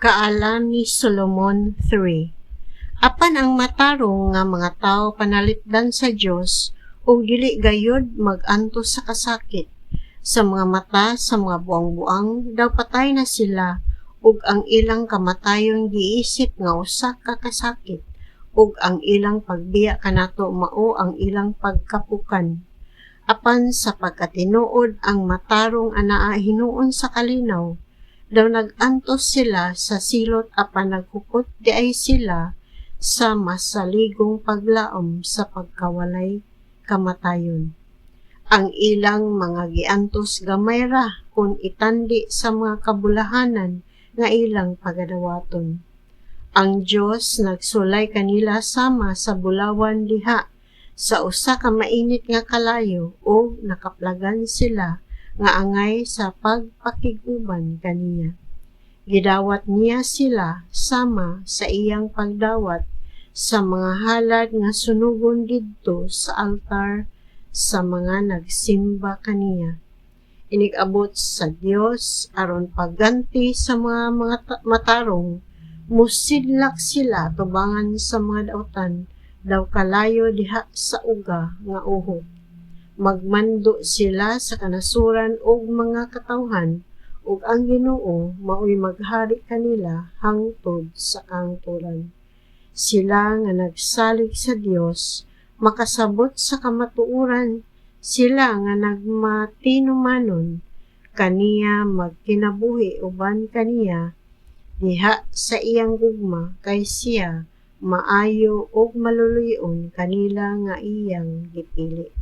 Kaalam ni Solomon 3. Apan ang matarong nga mga tao panalipdan sa Dios ug dili gayud mag-antos sa kasakit. Sa mga mata sa mga buang-buang daw patay na sila ug ang ilang kamatayon giisip nga usa ka kasakit ug ang ilang pagbiya kanato mao ang ilang pagkapukan. Apan sa pagkatinuod ang matarong anaa hinuon sa kalinaw, daw nag-antos sila sa silot apan naghukot diay sila sa masaligong paglaom sa pagkawalay kamatayon. Ang ilang mga giantos gamay ra kung itandi sa mga kabulahanan nga ilang pagadawaton. Ang Dios nagsulay kanila sama sa bulawan diha sa usa ka mainit nga kalayo o nakaplagan sila nga angay sa pagpakiguban kaniya. Gidawat niya sila sama sa iyang pagdawat sa mga halad nga sunugon didto sa altar sa mga nagsimba kaniya. Inig-abot sa Dios aron pagganti sa mga matarong, musidlak sila tubangan sa mga dautan daw kalayo diha sa uga nga uhod. Magmando sila sa kanasuran og mga katawhan ug ang Ginoo mao'y maghari kanila hangtod sa kangturan. Sila nga nagsalig sa Dios makasabot sa kamatuoran, sila nga nagmatinumanon kaniya magkinabuhi uban kaniya diha sa iyang gugma kay siya maayo ug maluluyon kanila nga iyang gipili.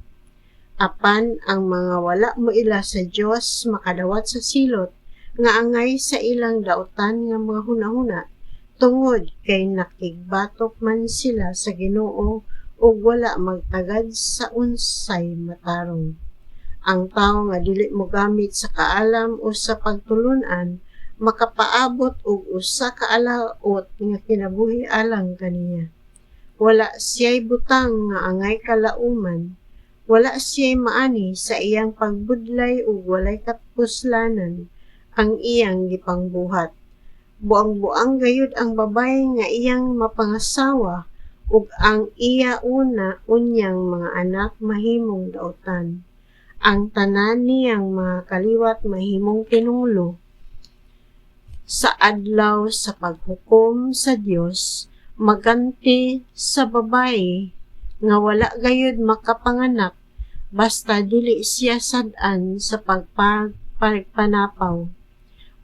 Apan ang mga wala moila sa Dios makadawat sa silot nga angay sa ilang dautan nga mga hunahuna tungod kay nakigbatok man sila sa Ginoo ug wala magtagad sa unsay matarong. Ang tawo nga dili mo gamit sa kaalam o sa pagtulun-an makapaabot og usa ka alaot nga kinabuhi alang kaniya. Wala siya'y butang nga angay kalauman, wala siya'y maani sa iyang pagbudlay ug walay kapuslanan ang iyang gipangbuhat. Buang-buang gayud ang babay nga iyang mapangasawa ug ang iya unyang mga anak mahimong dautan. Ang tanan niyang mga kaliwat mahimong tinunglo. Sa adlaw sa paghukom sa Dios, maganti sa babae nga wala gayud makapanganak basta dili siya sad-an sa pagpanapaw.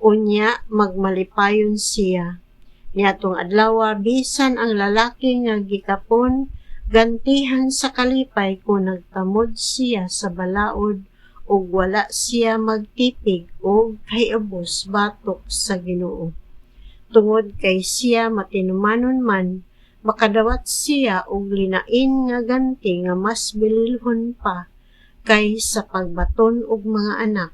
Unya magmalipayon siya. Niadtong adlaw bisan ang lalaki nga gikapon gantihan sa kalipay kung nagtamod siya sa balaod ug wala siya magtipig o kayubos batok sa Ginoo. Tungod kay siya matinumanon man, makadawat siya og linain nga ganti nga mas bililhon pa kay sa pagbaton og mga anak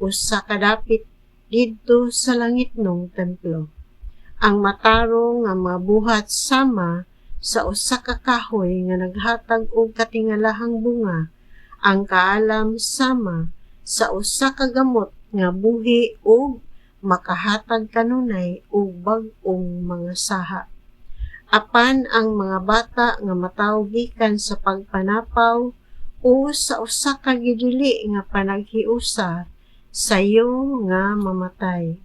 usa kadapit didto sa langitnong templo. Ang matarong nga mga buhat sama sa usa ka kahoy nga naghatag og katingalahang bunga. Ang kaalam sama sa usa ka gamot nga buhi ug makahatag kanunay og bag-ong mga saha. Apan ang mga bata nga mataw gikan sa pagpanapaw o sa usa ka gidili nga panaghiusa sayo nga mamatay.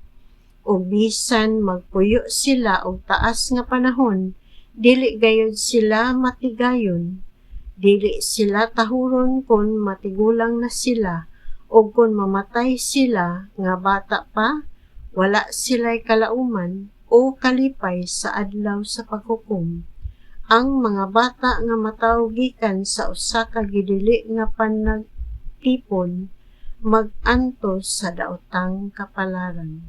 O bisan magpuyo sila og taas nga panahon, dili gayud sila matigayon. Dili sila tahuron kung matigulang na sila o kung mamatay sila nga bata pa, wala sila'y kalauman o kalipay sa adlaw sa paghukom. Ang mga bata nga mataw gikan sa usa ka gidili nga panagtipon mag-antos sa daotang kapalaran.